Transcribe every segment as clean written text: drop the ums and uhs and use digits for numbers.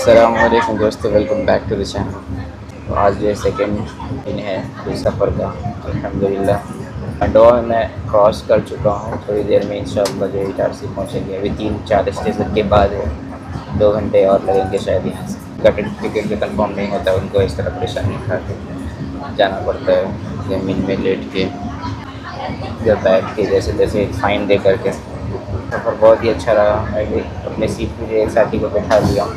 अस्सलामुअलैकुम दोस्तों, welcome back to the channel. तो आज जो है सेकेंड दिन है इस सफ़र का। अल्हम्दुलिल्लाह डोहा मैं क्रॉस कर चुका हूँ। थोड़ी देर में इंशाअल्लाह जो इटारसी पहुँचेंगे। अभी 3-4 स्टेशन के बाद है, 2 घंटे और लगेंगे शायद यहाँ से। का टिकट भी कंफर्म नहीं होता, उनको इस तरह परेशानी उठा के जाना पड़ता है ज़मीन में लेट के या बैठ के, जैसे तैसे फ़ाइन दे करके। सफ़र बहुत ही अच्छा रहा। मैं भी अपने सीट पे जो एक साथी को बैठा लिया हूँ।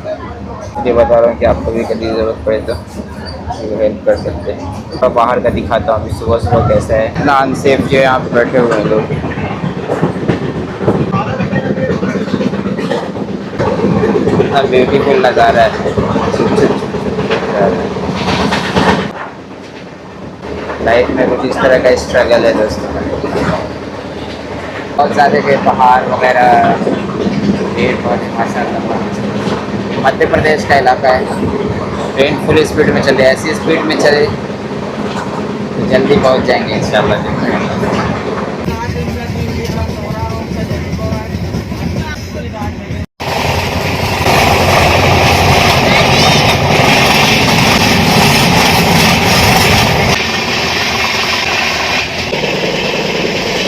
मुझे बता रहा हूँ कि आपको भी कभी ज़रूरत पड़े तो हेल्प कर सकते हैं। तो बाहर का दिखाता हूँ अभी सुबह सुबह कैसा है। इतना अनसेफ जो है यहाँ पे बैठे हुए हैं लोग। इतना ब्यूटीफुल नज़ारा है। लाइफ में कुछ इस तरह का स्ट्रगल है दोस्तों। बहुत ज़्यादा जो पहाड़ वगैरह, पेड़ पौधे, माशाअल्लाह। मध्य प्रदेश का इलाका है। ट्रेन फुल स्पीड में चले, ऐसी स्पीड में चले तो जल्दी पहुंच जाएंगे इंशाल्लाह।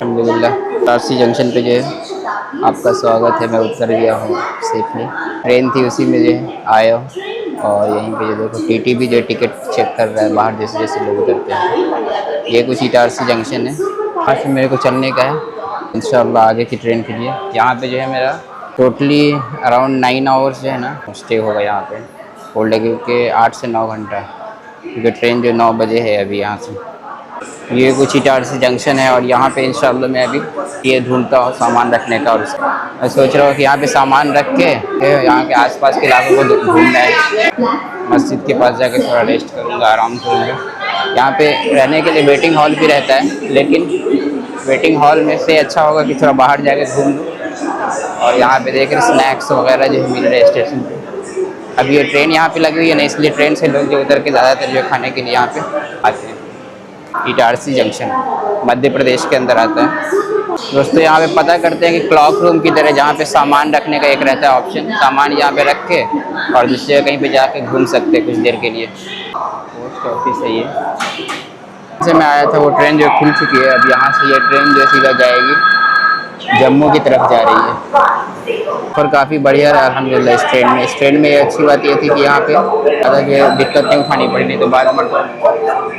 अल्हम्दुलिल्लाह इटारसी जंक्शन पे जो है आपका स्वागत है। मैं उतर गया हूँ सेफली। ट्रेन थी उसी में जो है आया हूँ। और यहीं पे जो देखो टीटी भी जो टिकट चेक कर रहा है बाहर, जैसे जैसे लोग उतरते हैं। ये कुछ इटारसी जंक्शन है, वहाँ से मेरे को चलने का है इंशाअल्लाह आगे की ट्रेन के लिए। यहाँ पे जो है मेरा टोटली अराउंड 9 आवर्स जो है ना स्टे होगा यहाँ पे। होल्ड है क्योंकि 8 से 9 घंटा, क्योंकि ट्रेन जो 9 बजे है अभी यहाँ से। ये कुछ इटारसी जंक्शन है और यहाँ पे इंशाअल्लाह मैं अभी ये ढूंढता हूँ सामान रखने का। और मैं सोच रहा हूँ कि यहाँ पे सामान रख के यहाँ के आसपास के इलाकों को ढूंढना है। मस्जिद के पास जाके थोड़ा रेस्ट करूँगा, आराम करूँगा। यहाँ पे रहने के लिए वेटिंग हॉल भी रहता है, लेकिन वेटिंग हॉल में से अच्छा होगा कि थोड़ा बाहर जाके घूम लूँ। और यहाँ पे देख रहे स्नैक्स वगैरह जो मिल रहे हैं स्टेशन पे। अभी ये ट्रेन यहाँ पे लगी हुई है ना, इसलिए ट्रेन से लोग जो उतर के ज़्यादातर जो खाने के लिए यहाँ पे आते हैं। इटारसी जंक्शन मध्य प्रदेश के अंदर आता है दोस्तों। यहाँ पे पता करते हैं कि क्लॉक रूम की तरह, जहाँ पे सामान रखने का एक रहता है ऑप्शन, सामान यहाँ पे रख के और दूसरी जगह कहीं पे जाके घूम सकते हैं कुछ देर के लिए। पोस्ट ऑफिस है ये। जैसे मैं आया था वो ट्रेन जो खुल चुकी है। अब यहाँ से ये ट्रेन जो सीधा जाएगी जम्मू की तरफ जा रही है। और काफ़ी बढ़िया रहा अल्हम्दुलिल्लाह इस ट्रेन में। इस ट्रेन में अच्छी बात ये थी कि यहाँ पे ज़्यादा जो है दिक्कत नहीं उठानी पड़ी, नहीं तो बाद में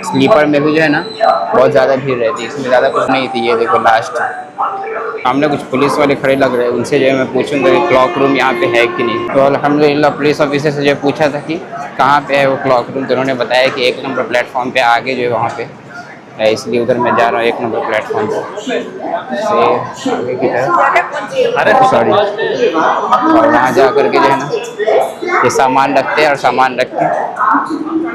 स्लीपर में भी जो है ना बहुत ज़्यादा भीड़ रहती है। इसमें ज़्यादा कुछ नहीं थी। ये देखो लास्ट सामने कुछ पुलिस वाले खड़े लग रहे हैं, उनसे जो है मैं पूछूंगा कि क्लॉक रूम यहाँ पे है कि नहीं। तो अल्हम्दुलिल्लाह पुलिस ऑफिसर से जो पूछा था कि कहाँ पे है वो क्लॉक रूम, तो उन्होंने बताया कि 1 नंबर प्लेटफॉर्म पे आगे जो है वहाँ पे है। इसलिए उधर मैं जा रहा हूँ 1 नंबर प्लेटफॉर्म से आगे की तरफ। सॉरी। और वहाँ जा कर के जो है ना ये सामान रखते हैं और सामान रख के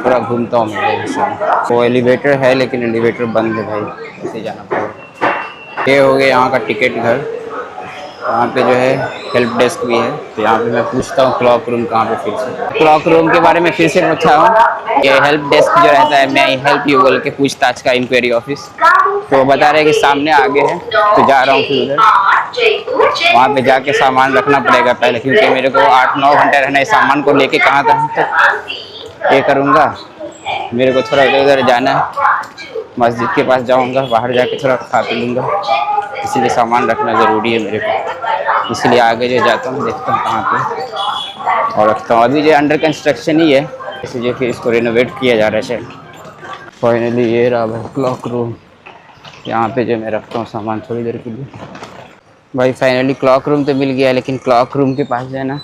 थोड़ा घूमता हूँ मैं। वो एलिवेटर है लेकिन एलिवेटर बंद है भाई, इसे जाना पड़ेगा। ये हो गया यहाँ का टिकट घर। यहाँ पे जो है हेल्प डेस्क भी है, तो यहाँ पे मैं पूछता हूँ क्लॉक रूम कहाँ पे। फिर से क्लॉक रूम के बारे में फिर से पूछा हूँ। ये हेल्प डेस्क जो रहता है, मैं हेल्प यू बोल के पूछताछ का इंक्वायरी ऑफिस, तो बता रहे हैं कि सामने आगे है। तो जा रहा हूँ फिर उधर। वहाँ पे जाके सामान रखना पड़ेगा पहले, क्योंकि मेरे को 8-9 घंटे रहना है। सामान को लेके कहाँ तक ये करूँगा। मेरे को थोड़ा इधर उधर जाना है, मस्जिद के पास जाऊँगा, बाहर जाके थोड़ा खा पी लूँगा, इसीलिए सामान रखना ज़रूरी है मेरे को। इसलिए आगे जो जाता हूँ देखता हूँ कहाँ पे और रखता हूँ। अभी जो अंडर कंस्ट्रक्शन ही है, इसलिए फिर इसको रेनोवेट किया जा रहा है शायद। फाइनली ये रहा भाई क्लॉक रूम। यहाँ पे जो मैं रखता हूँ सामान थोड़ी देर के लिए। भाई फाइनली क्लॉक रूम तो मिल गया, लेकिन क्लॉक रूम के पास जो है ना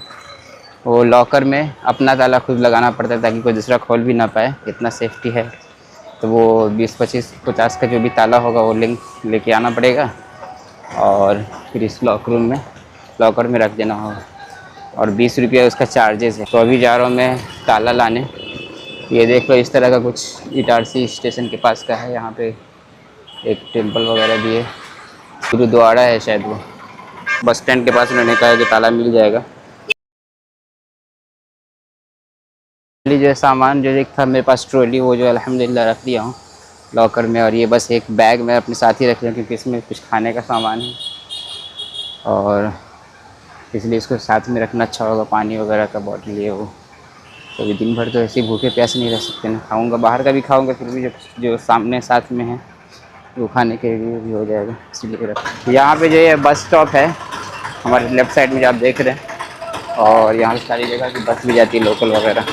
वो लॉकर में अपना ताला खुद लगाना पड़ता है ताकि कोई दूसरा खोल भी ना पाए। इतना सेफ्टी है। तो वो 20-25-50 का जो भी ताला होगा वो लिंक लेके आना पड़ेगा और फिर इस लॉकर में रख देना होगा। और 20 रुपया उसका चार्जेस है। तो अभी जा रहा हूँ मैं ताला लाने। ये देख लो इस तरह का कुछ इटारसी स्टेशन के पास का है। यहाँ पे एक टेंपल वगैरह भी है, गुरुद्वारा है शायद वो। बस स्टैंड के पास उन्होंने कहा कि ताला मिल जाएगा। जो सामान जो एक था मेरे पास ट्रॉली, वो जो अल्हम्दुलिल्लाह रख दिया हूँ लॉकर में। और ये बस एक बैग मैं अपने साथ ही रख लिया क्योंकि इसमें कुछ खाने का सामान है और इसलिए इसको साथ में रखना अच्छा होगा। पानी वगैरह का बॉटल ये वो तो अभी दिन भर तो ऐसे ही भूखे प्यासे नहीं रह सकते ना, खाऊंगा बाहर का भी खाऊंगा, फिर भी जो सामने साथ में है वो खाने के लिए भी हो जाएगा, इसलिए रख। यहाँ पे जो ये बस स्टॉप है हमारे लेफ़्ट साइड में जो आप देख रहे हैं, और यहाँ से सारी जगह की बस भी जाती है लोकल वगैरह।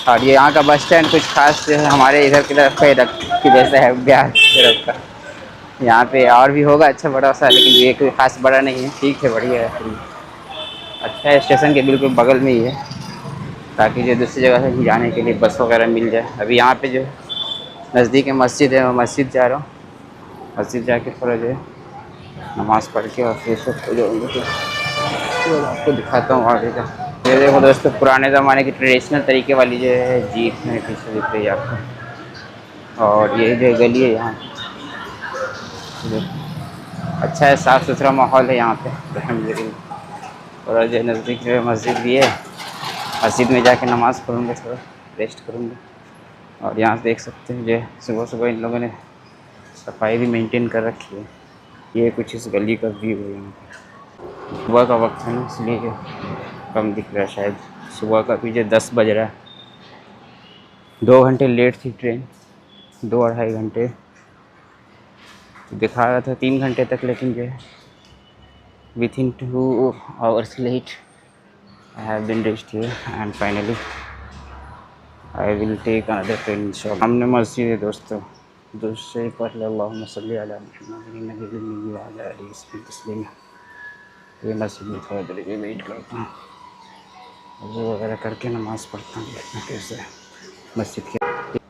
और ये यहाँ का बस स्टैंड कुछ खास जो है हमारे इधर की तरफ का की जैसा है, बिहार की तरफ का। यहाँ पे और भी होगा अच्छा बड़ा सा, लेकिन ये कोई खास बड़ा नहीं है, ठीक है बढ़िया है, फिर अच्छा है, स्टेशन के बिल्कुल बगल में ही है, ताकि जो दूसरी जगह से जाने के लिए बस वगैरह मिल जाए। अभी यहाँ पे जो नज़दीक में मस्जिद है, मैं मस्जिद जा रहा हूँ, मस्जिद जाके थोड़ा जो है नमाज़ पढ़ के और फिर सब हो जाऊँगा, तो आपको दिखाता हूँ आगे का। ये देखो दोस्तों, पुराने ज़माने की ट्रेडिशनल तरीके वाली जो है जीप मेरे पीछे दिख रही है आपको, और ये जो गली है यहाँ अच्छा है, साफ़ सुथरा माहौल है यहाँ पे अल्हम्दुलिल्लाह। और जो नज़दीक जो है मस्जिद भी है, मस्जिद में जाके नमाज़ पढ़ूँगा, थोड़ा रेस्ट करूँगा। और यहाँ देख सकते हैं जो सुबह सुबह इन लोगों ने सफाई भी मेंटेन कर रखी है। ये कुछ इस गली का व्यू है यहाँ पे। सुबह का वक्त है ना, इसलिए जो कम दिख रहा है शायद। सुबह का भी जो 10 बज रहा है, 2 घंटे लेट थी ट्रेन, 2 अढ़ाई घंटे दिखा रहा था 3 घंटे तक, लेकिन जो है within 2 hours late I have been reached here and finally I will take another train इंशाल्लाह। सामने मस्जिद है दोस्तों, दूसरे पढ़ लो अल्लाहुम्मा सल्ली अला मुहम्मद नबी व अला आलिहि तस्लीमा। ये मस्जिद में थोड़ा देर के वेट करता हूँ, वज़ू वगैरह करके नमाज़ पढ़ता हूँ, देखना कैसे है मस्जिद के।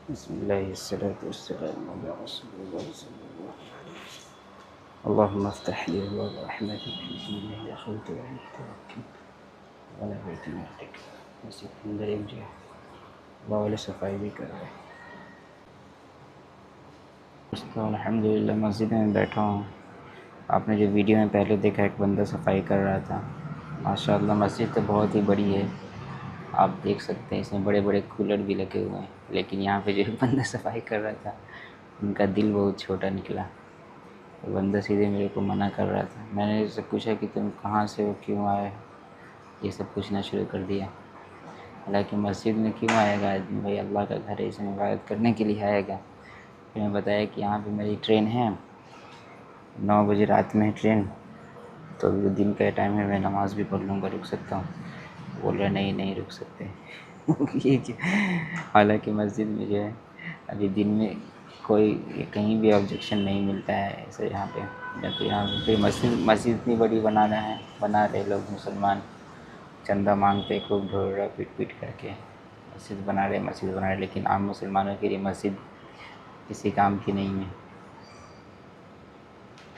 बिस्मिल्लाहिस्सलातु वस्सलामु अला रसूलिल्लाह अल्लाहुम्मा अफ्तह ली अबवाब रहमतिक बिस्मिल्लाहि दखलतु व अंत तवक्कल वला बैत में अतिक। मस्जिद के अंदर एक जो अल्लाह वाले सफाई भी कर रहे हैं दोस्तों। अल्हम्दुलिल्लाह मस्जिद में बैठा हूँ। आपने जो वीडियो में पहले देखा एक बंदा सफाई कर रहा था, माशाअल्लाह मस्जिद तो बहुत ही बड़ी है, आप देख सकते हैं इसमें बड़े बड़े कूलर भी लगे हुए हैं, लेकिन यहाँ पे जो बंदा सफाई कर रहा था उनका दिल बहुत छोटा निकला। तो बंदा सीधे मेरे को मना कर रहा था। मैंने उससे पूछा कि तुम कहाँ से हो, क्यों आए, ये सब पूछना शुरू कर दिया। हालांकि मस्जिद में क्यों आएगा आदमी, भाई अल्लाह का घर है, इसमें इबादत करने के लिए आएगा। फिर मैं बताया कि यहाँ पे मेरी ट्रेन है, 9 बजे रात में है ट्रेन, तो अभी दिन का टाइम है, मैं नमाज़ भी पढ़ लूँगा, रुक सकता हूँ। बोल रहा नहीं नहीं रुक सकते ये हालांकि मस्जिद में जो है अभी दिन में कोई कहीं भी ऑब्जेक्शन नहीं मिलता है ऐसे यहाँ पे। या तो यहाँ पे मस्जिद इतनी बड़ी बनाना है, बना रहे लोग मुसलमान, चंदा मांगते खूब ढोल पीट पीट करके मस्जिद बना रहे, लेकिन आम मुसलमानों के लिए मस्जिद किसी काम की नहीं है,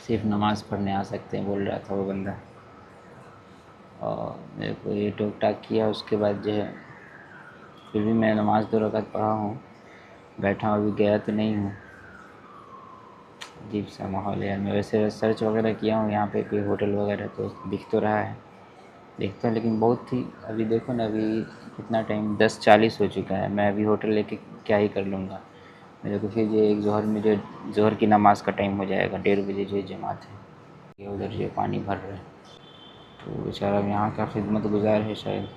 सिर्फ नमाज़ पढ़ने आ सकते हैं, बोल रहा था वो बंदा। और मेरे को ये टोक टाक किया, उसके बाद जो है फिर भी मैं नमाज़ 2 रकात पढ़ा हूँ, बैठा हूँ, अभी गया तो नहीं हूँ। अजीब सा माहौल है यार। मैं वैसे सर्च वगैरह किया हूँ यहाँ पे कोई होटल वगैरह, तो दिख तो रहा है, देखता हूँ, लेकिन बहुत ही अभी देखो ना, अभी कितना टाइम 10:40 हो चुका है, मैं अभी होटल लेके क्या ही कर लूँगा। मेरे को फिर ये एक ज़ोहर की नमाज़ का टाइम हो जाएगा, 1:30 बजे जो जमात है, ये उधर जो पानी भर रहा है, तो बेचारा यहाँ का खिदमत गुजार है शायद,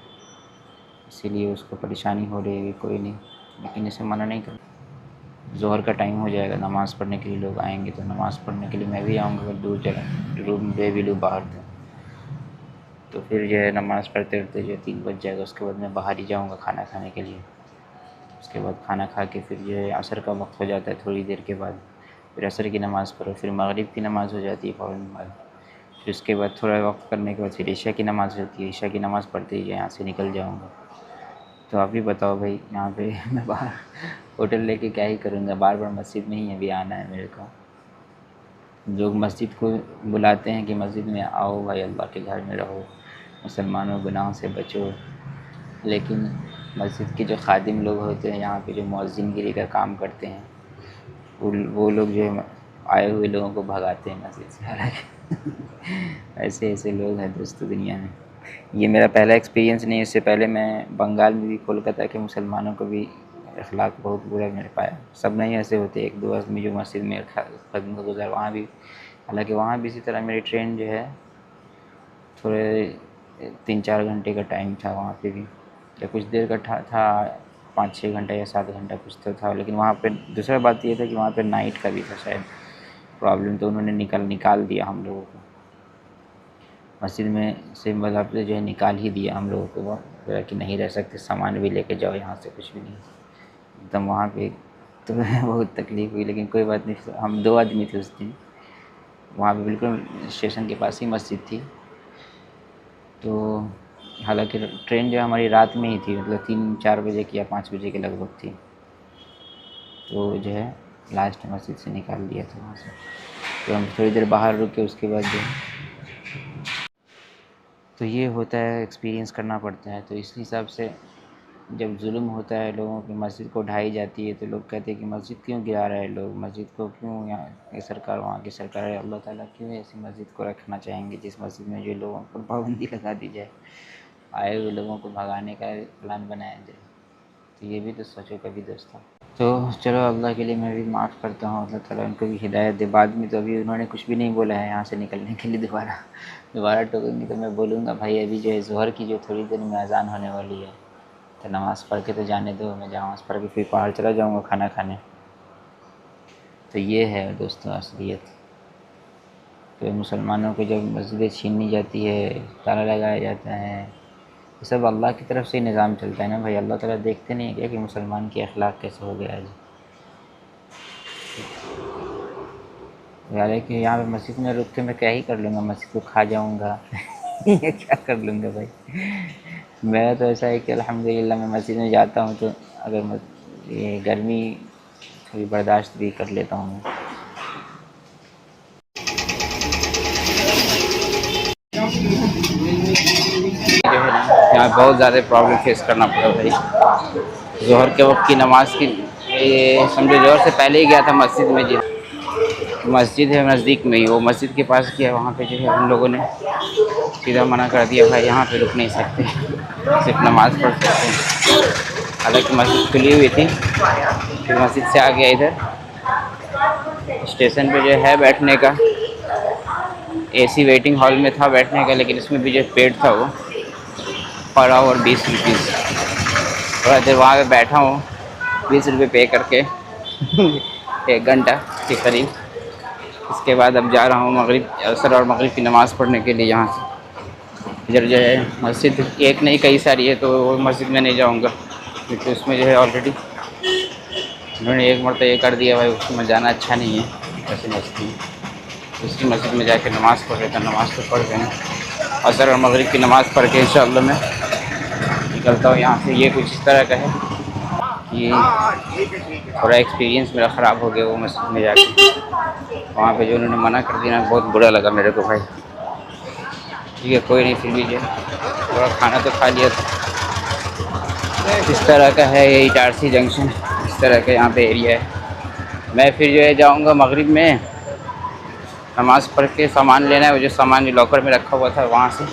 इसीलिए उसको परेशानी हो रही है। कोई नहीं, लेकिन इसे मना नहीं कर, ज़ोहर का टाइम हो जाएगा, नमाज़ पढ़ने के लिए लोग आएंगे, तो नमाज़ पढ़ने के लिए मैं भी आऊँगा। अगर दूर जगह रूम ले भी लूँ बाहर तो फिर जो है नमाज़ पढ़ते पढ़ते जो 3 बज जाएगा, उसके बाद मैं बाहर ही जाऊँगा खाना खाने के लिए। उसके बाद खाना खा के फिर जो है असर का वक्त हो जाता है, थोड़ी देर के बाद फिर असर की नमाज़ पढ़ो, फिर मगरिब की नमाज़ हो जाती है फ़ौरन बाद, फिर उसके बाद थोड़ा वक्त करने के बाद फिर ईशा की नमाज़ होती है, ईशा की नमाज़ पढ़ते ही यहाँ से निकल जाऊँगा। तो आप ही बताओ भाई, यहाँ पे मैं बाहर होटल लेके क्या ही करूँगा, बार बार मस्जिद में ही अभी आना है मेरे को। लोग मस्जिद को बुलाते हैं कि मस्जिद में आओ भाई, अल्लाह के घर में रहो, मुसलमानों गुनाहों से बचो, लेकिन मस्जिद के जो खादिम लोग होते हैं यहाँ पे, जो मुअज़्ज़िनगिरी का काम करते हैं, वो लोग जो है आए हुए लोगों को भगाते हैं मस्जिद से। हालांकि ऐसे ऐसे लोग हैं दोस्तों दुनिया में। ये मेरा पहला एक्सपीरियंस नहीं है, इससे पहले मैं बंगाल में भी, कोलकाता के मुसलमानों को भी अखलाक बहुत बुरा मैंने पाया। सब नहीं ऐसे होते, 1-2 आदमी जो मस्जिद में खदमत गुज़ार, वहाँ भी, हालांकि वहाँ भी इसी तरह मेरी ट्रेन जो है थोड़े 3-4 घंटे का टाइम था वहाँ पे भी, या कुछ देर का था 5-6 घंटा या 7 घंटा कुछ तो था। लेकिन वहाँ पे दूसरा बात ये था कि वहाँ पे नाइट का भी था शायद प्रॉब्लम, तो उन्होंने निकाल दिया हम लोगों को मस्जिद में से, मतलब जो है निकाल ही दिया हम लोगों को। वो बोला कि नहीं रह सकते, सामान भी लेके जाओ यहाँ से, कुछ भी नहीं एकदम वहाँ पे। तो बहुत तकलीफ़ हुई, लेकिन कोई बात नहीं, हम 2 आदमी थे उस दिन। वहाँ पे बिल्कुल स्टेशन के पास ही मस्जिद थी। तो हालांकि ट्रेन जो हमारी रात में ही थी, मतलब 3-4 बजे की या 5 बजे के लगभग थी। तो जो है लास्ट मस्जिद से निकाल दिया था वहाँ से। तो हम थोड़ी देर बाहर रुके, उसके बाद जो तो ये होता है, एक्सपीरियंस करना पड़ता है। तो इस हिसाब से जब जुल्म होता है लोगों की, मस्जिद को ढाई जाती है, तो लोग कहते हैं कि मस्जिद क्यों गिरा रहे हैं लोग, मस्जिद को क्यों, यहाँ की सरकार वहाँ की सरकार है, अल्लाह ताला क्यों ऐसी मस्जिद को रखना चाहेंगे जिस मस्जिद में जो लोगों पर पाबंदी लगा दी जाए, आए हुए लोगों को भगाने का प्लान बनाया जाए। तो ये भी तो सोचो कभी दोस्तों। तो चलो अल्लाह के लिए मैं भी माफ़ करता हूँ, अल्लाह ताला उनको भी हिदायत दे। बाद में तो अभी उन्होंने कुछ भी नहीं बोला है यहाँ से निकलने के लिए, दोबारा टोकेंगे तो मैं बोलूँगा भाई अभी जो है ज़ोहर की जो थोड़ी देर में अज़ान होने वाली है, तो नमाज़ पढ़ के तो जाने दो, मैं नमाज़ पढ़ के फिर बाहर चला जाऊँगा खाना खाने। तो ये है दोस्तों असलियत। तो मुसलमानों को जब मस्जिदें छीनी जाती है, ताला लगाया जाता है, ये सब अल्लाह की तरफ से निज़ाम चलता है ना भाई। अल्लाह ताला देखते नहीं है क्या कि मुसलमान की अखलाक कैसे हो गया आज। यार है कि यहाँ पे मस्जिद में रुक के मैं क्या ही कर लूँगा, मस्जिद को खा जाऊँगा ये क्या कर लूँगा भाई। मैं तो ऐसा है कि अल्हम्दुलिल्लाह मैं मस्जिद में जाता हूँ तो अगर ये गर्मी थोड़ी बर्दाश्त भी कर लेता हूँ। जो है ना यहाँ बहुत ज़्यादा प्रॉब्लम फेस करना पड़ा भाई। ज़ोहर के वक्त की नमाज की, ये समझो ज़ोहर से पहले ही गया था मस्जिद में, जी मस्जिद है नज़दीक में ही, वो मस्जिद के पास किया, वहाँ पे जो है हम लोगों ने सीधा मना कर दिया भाई यहाँ पे रुक नहीं सकते, सिर्फ नमाज़ पढ़ सकते हैं। हालांकि मस्जिद खुली हुई थी, फिर मस्जिद से आ गया इधर स्टेशन पे जो है बैठने का, एसी वेटिंग हॉल में था बैठने का, लेकिन इसमें भी जो पेड था वो पर आवर 20 रुपीज़। थोड़ा देर वहाँ पे बैठा हूँ 20 रुपये पे करके 1 घंटा के करीब। इसके बाद अब जा रहा हूँ मगरिब, असर और मगरिब की नमाज़ पढ़ने के लिए। यहाँ से इधर जो है मस्जिद एक नहीं कई सारी है, तो वो मस्जिद में नहीं जाऊँगा क्योंकि उसमें जो है ऑलरेडी उन्होंने एक मरतबा ये कर दिया भाई, उसमें जाना अच्छा नहीं है। ऐसे मस्जिद में दूसरी मस्जिद में जाके नमाज़ पढ़ लेता, नमाज़ तो पढ़ गए, असर और मगरिब की नमाज़ पढ़ के इंशाअल्लाह मैं निकलता हूँ यहाँ से। ये कुछ इस तरह का है कि थोड़ा एक्सपीरियंस मेरा ख़राब हो गया वो मस्जिद में जाके, वहाँ पे जो उन्होंने मना कर दिया बहुत बुरा लगा मेरे को भाई। ठीक है कोई नहीं, फिर भी जो थोड़ा खाना तो खा लिया था। इस तरह का है ये इटारसी जंक्शन, इस तरह का यहाँ पे एरिया है। मैं फिर जो है जाऊँगा मगरिब में नमाज़ पढ़ के, सामान लेना है, वो जो सामान जो लॉकर में रखा हुआ था वहाँ से,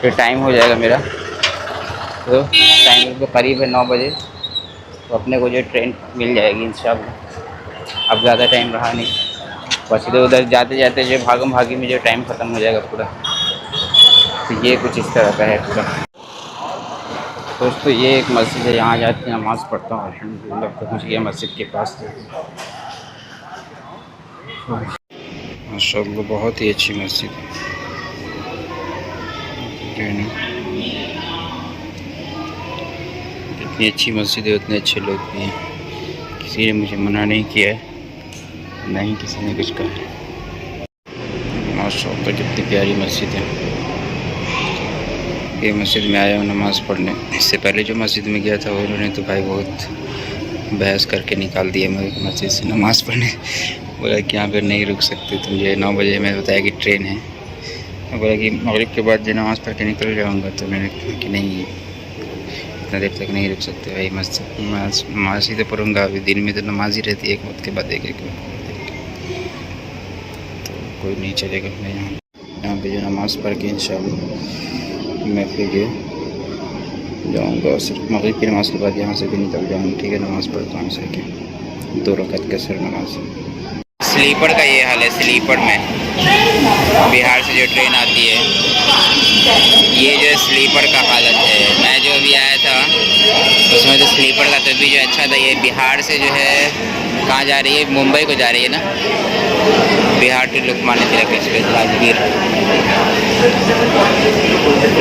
फिर टाइम हो जाएगा मेरा। तो टाइम तो करीब है 9 बजे, तो अपने को जो ट्रेन मिल जाएगी इंशाअल्लाह। अब ज़्यादा टाइम रहा नहीं, बस इधर उधर जाते जाते जो भागम भागी में जो टाइम ख़त्म हो जाएगा पूरा। तो ये कुछ इस तरह का है पूरा दोस्तों। ये एक मस्जिद है, यहाँ जाके नमाज़ पढ़ता हूँ अल्हम्दुलिल्लाह। पहुँच गया मस्जिद के पास। माशाअल्लाह बहुत ही अच्छी मस्जिद है ना, जितनी अच्छी मस्जिद है उतने अच्छे लोग भी हैं। किसी ने मुझे मना नहीं किया है, ना ही किसी ने कुछ कहा। माशाअल्लाह कितनी प्यारी मस्जिद है। ये मस्जिद में आया हूँ नमाज़ पढ़ने। इससे पहले जो मस्जिद में गया था वो उन्होंने तो भाई बहुत बहस करके निकाल दिया मेरे मस्जिद से नमाज़ पढ़ने। बोला कि यहाँ पर नहीं रुक सकते तुम, जो 9 बजे मैंने बताया कि ट्रेन है। बोला कि मगरिब के बाद जो नमाज़ पढ़ के निकल जाऊँगा, तो मैंने कहा कि नहीं इतना देर तक नहीं रुक सकते भाई, नमाज़ ही तो पढ़ूँगा। अभी दिन में तो नमाज ही रहती है, एक वक्त के बाद एक तो कोई नहीं चलेगा। मैं यहाँ पे जो नमाज़ पढ़ के इंशाअल्लाह मैं फिर जो जाऊँगा, सिर्फ मगरिब की नमाज़ के बाद यहाँ से भी निकल जाऊँगा। ठीक है, नमाज़ पढ़ता हूँ सर के 2 रकात का सर नमाज। स्लीपर का ये हाल है। स्लीपर में बिहार से जो ट्रेन आती है, ये जो स्लीपर का हालत है। मैं जो अभी आया था उसमें तो स्लीपर का तो भी जो अच्छा था। ये बिहार से जो है कहाँ जा रही है? मुंबई को जा रही है ना, बिहार टू लोकमान्य तिलक एक्सप्रेस राजगीर।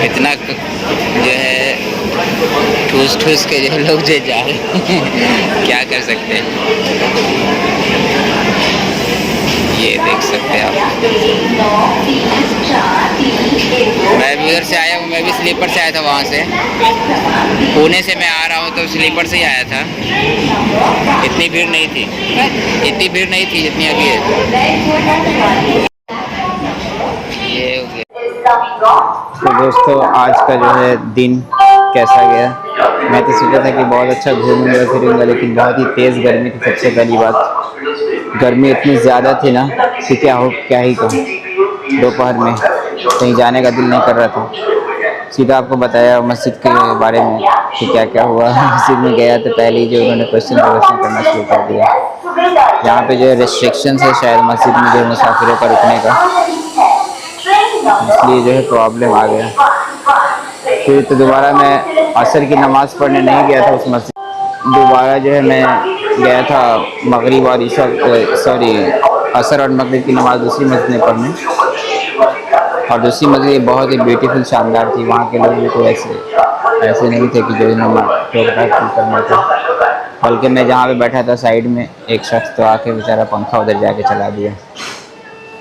इतना जो है ठूस ठूस के जो लोग जो जा रहे हैं क्या कर सकते हैं। ये देख सकते हैं आप। मैं भी उधर से आया हूँ, मैं भी स्लीपर से आया था वहाँ से। पुणे से मैं आ रहा हूँ तो स्लीपर से ही आया था। इतनी भीड़ नहीं थी, इतनी भीड़ नहीं थी जितनी अभी है। ये हो गया। तो दोस्तों आज का जो है दिन कैसा गया? मैं तो सोचा था कि बहुत अच्छा घूमूंगा फिरूंगा, लेकिन बहुत ही तेज़ गर्मी थी। सबसे पहली बात, गर्मी इतनी ज़्यादा थी ना कि क्या ही कहूँ। दोपहर में कहीं जाने का दिल नहीं कर रहा था। सीधा आपको बताया मस्जिद के बारे में कि क्या क्या हुआ। मस्जिद में गया तो पहले ही जो उन्होंने क्वेश्चन करना शुरू कर दिया। यहाँ पे जो है रिस्ट्रिक्शंस है शायद मस्जिद में जो मुसाफिरों का रुकने का, इसलिए जो है प्रॉब्लम आ गया। फिर तो दोबारा मैं असर की नमाज़ पढ़ने नहीं गया था उस मस्जिद। दोबारा जो है मैं गया था मगरिब और ईशा असर और मगरिब की नमाज़ दूसरी मस्जिद में पढ़ने। और दूसरी मस्जिद बहुत ही ब्यूटीफुल शानदार थी। वहाँ के लोग भी तो ऐसे नहीं थे कि जो फोटोग्राफ करना था, बल्कि मैं जहाँ पे बैठा था साइड में एक शख्स तो आके बेचारा पंखा उधर जाके चला दिया।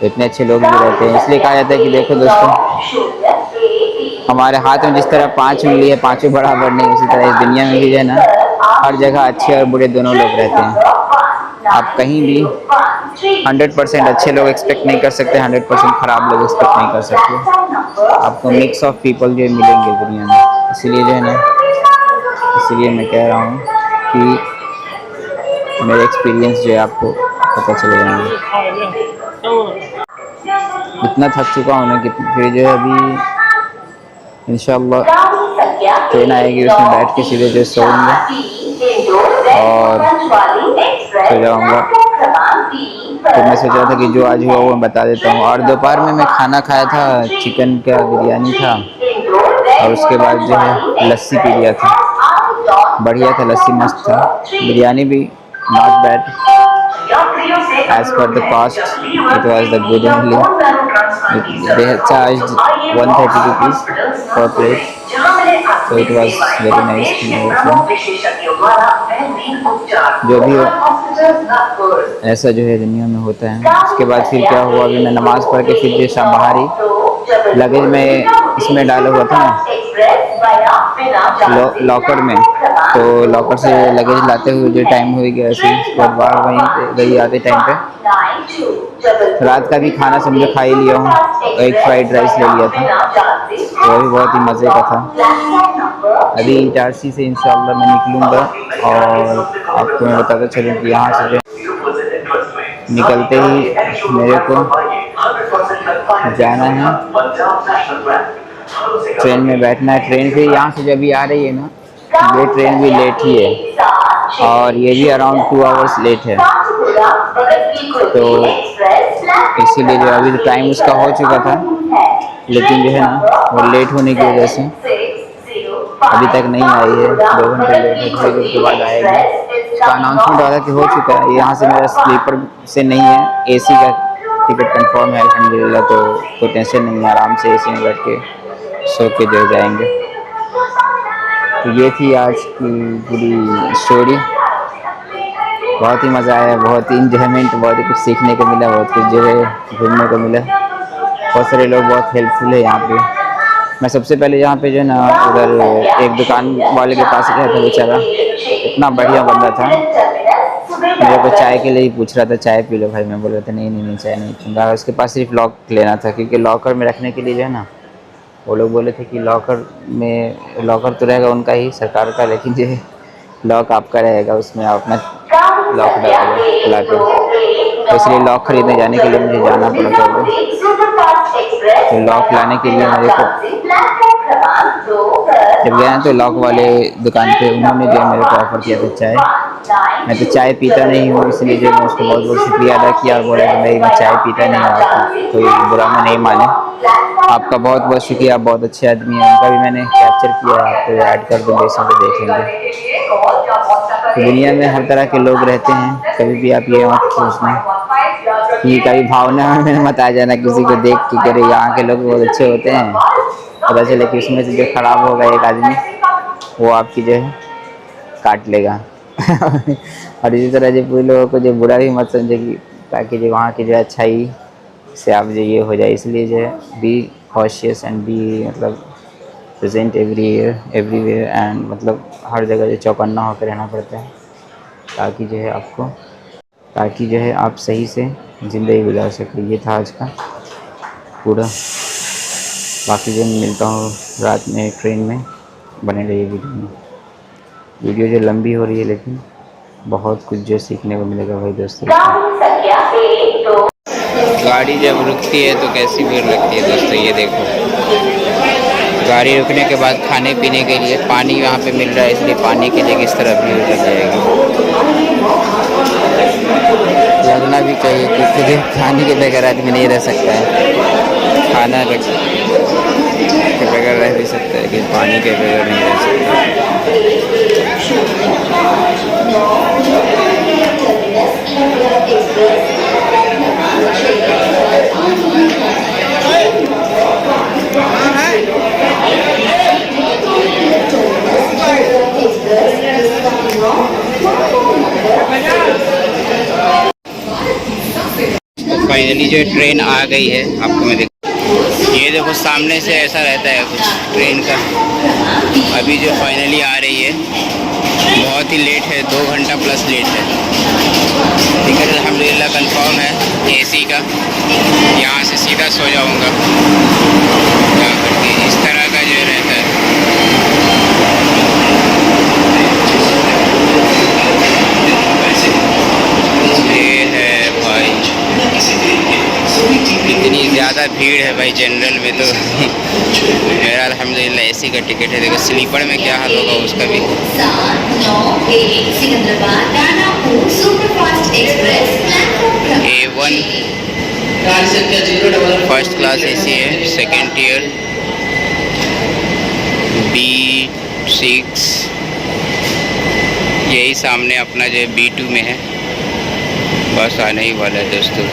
इतने अच्छे लोग भी रहते हैं। इसलिए कहा जाता है कि देखो दोस्तों, हमारे हाथ में जिस तरह 5 उंगली है, पाँचों बराबर नहीं, उसी तरह इस दुनिया में भी जो है ना हर जगह अच्छे और बुरे दोनों लोग रहते हैं। आप कहीं भी 100% अच्छे लोग एक्सपेक्ट नहीं कर सकते, 100% ख़राब लोग एक्सपेक्ट नहीं कर सकते। आपको मिक्स ऑफ पीपल जो मिलेंगे दुनिया में। इसलिए जो है ना, इसलिए मैं कह रहा हूँ कि मेरे एक्सपीरियंस जो है आपको पता चल जाएंगे। इतना थक चुका हूँ ना कि फिर जो है अभी इंशाल्लाह ट्रेन आएगी, उसमें बैठ के सीधे जो सोऊंगा और सो जाऊँगा। तो मैं सोचा था कि जो आज हुआ वो मैं बता देता हूँ। और दोपहर में मैं खाना खाया था, चिकन का बिरयानी था और उसके बाद जो है लस्सी पी लिया था। बढ़िया था, लस्सी मस्त था, बिरयानी भी not bad. As per the cost, it was the good only. They had charged 130 rupees per plate, so it was very nice. जो भी हो, ऐसा जो है दुनिया में होता है। उसके बाद फिर क्या हुआ, अभी मैं नमाज़ पढ़ के फिर जो बाहर ही लगेज में इसमें डाला हुआ था लॉकर में, तो लॉकर से लगेज लाते हुए जो टाइम हो गया ऐसे उसके बाद बाहर वहीं गई आते टाइम पे रात का भी खाना समझो खा ही लिया हूँ। एक फ्राइड राइस ले लिया था, वो भी बहुत ही मज़े का था। अभी इटारसी से इंशाल्लाह मैं निकलूँगा और आपको मैं बताता चलूँ कि यहाँ से जो निकलते ही मेरे को जाना है, ट्रेन में बैठना है। ट्रेन फिर यहाँ से जब भी आ रही है ना, ये ट्रेन भी लेट ही है और ये भी अराउंड 2 आवर्स लेट है। तो इसीलिए जो अभी तो टाइम उसका हो चुका था, लेकिन जो है ना वो लेट होने की वजह से अभी तक नहीं आई है। 2 घंटे लेट है, थोड़ी देर के बाद आएगी। इसका अनाउंसमेंट वाला कि हो चुका है। यहाँ से मेरा स्लीपर से नहीं है, एसी का टिकट कंफर्म है अल्हम्दुलिल्लाह। तो कोई टेंशन नहीं है, आराम से एसी में बैठ के सो के जो जाएंगे। तो ये थी आज की पूरी स्टोरी। बहुत ही मज़ा आया, बहुत ही इंजॉयमेंट, बहुत ही कुछ सीखने को मिला, बहुत कुछ जो है घूमने को मिला। बहुत सारे लोग बहुत हेल्पफुल है यहाँ पे। मैं सबसे पहले यहाँ पे जो है ना उधर एक दुकान वाले के पास गया था, बेचारा इतना बढ़िया बंदा था, मेरे को चाय के लिए ही पूछ रहा था, चाय पी लो भाई। मैं बोल रहा था नहीं चाय नहीं पीऊँगा। उसके पास सिर्फ लॉक लेना था, क्योंकि लॉकर में रखने के लिए जो है ना वो लोग बोले थे कि लॉकर तो रहेगा उनका ही, सरकार का, लेकिन जो लॉक आपका रहेगा, उसमें आप अपना लॉक ला के। तो इसलिए लॉक खरीदने जाने के लिए मुझे जाना पड़ा था। तो लॉक लाने के लिए मेरे को जब गया तो लॉक वाले दुकान पे उन्होंने जो मेरे को ऑफ़र किया था चाय। मैं तो चाय पीता नहीं हूँ, इसलिए जो मैं उसको बहुत बहुत शुक्रिया अदा किया और बोला कि भाई मैं चाय पीता नहीं हूँ, आपको कोई बुरा में नहीं माने। आपका बहुत बहुत शुक्रिया, आप बहुत अच्छे आदमी हैं। उनका भी मैंने कैप्चर किया, आपको ऐड कर दूँ बेसों को देख लेंगे। तो दुनिया में हर तरह के लोग रहते हैं, कभी भी आप ये मत सोचना कि कभी भावना में मत आ जाना किसी को देख के करे यहाँ के लोग बहुत अच्छे होते हैं, पता चले कि उसमें से जो खराब होगा एक आदमी वो आपकी जो है काट लेगा। और इसी तरह जो पूरे लोगों को जो बुरा भी मत समझे कि ताकि जो वहाँ की जो अच्छाई से आप जो ये हो जाए, इसलिए जो है बी कॉशियस एंड बी मतलब प्रेजेंट एवरीवेयर एंड मतलब हर जगह जो चौकन्ना होकर रहना पड़ता है ताकि जो है आपको ताकि जो है आप सही से ज़िंदगी गुजार सकें। ये था आज का पूरा। बाकी जो मिलता हूँ रात में ट्रेन में, बने रहिए वीडियो में। वीडियो जो लंबी हो रही है लेकिन बहुत कुछ जो सीखने को मिलेगा भाई दोस्तों। गाड़ी जब रुकती है तो कैसी भीड़ लगती है दोस्तों, ये देखो। गाड़ी रुकने के बाद खाने पीने के लिए पानी यहाँ पे मिल रहा है, इसलिए पानी के लिए किस तरह भीड़ लग जाएगी। लगना भी चाहिए क्योंकि खाने के बगैर आदमी नहीं रह सकता है। खाना के बगैर रह भी सकता है लेकिन पानी के बगैर नहीं रह फाइनली जो ट्रेन आ गई है, आपको मैं ये देखो सामने से ऐसा रहता है कुछ ट्रेन का। अभी जो फाइनली आ रही है बहुत ही लेट है, 2 घंटा प्लस लेट है। टिकट अल्हम्दुलिल्लाह कंफर्म है एसी का। यहाँ से सीधा सो जाऊँगा जा करके, इस तरह का जो रहता है। ये है भाई, इतनी ज़्यादा भीड़ है भाई जनरल में तो। मेरा अल्हम्दुलिल्लाह एसी का टिकट है। देखो स्लीपर में क्या हाल होगा उसका भी। A1 फर्स्ट क्लास एसी है, सेकेंड ईयर B6, यही सामने अपना जो B2 में है, बस आने ही वाला है दोस्तों।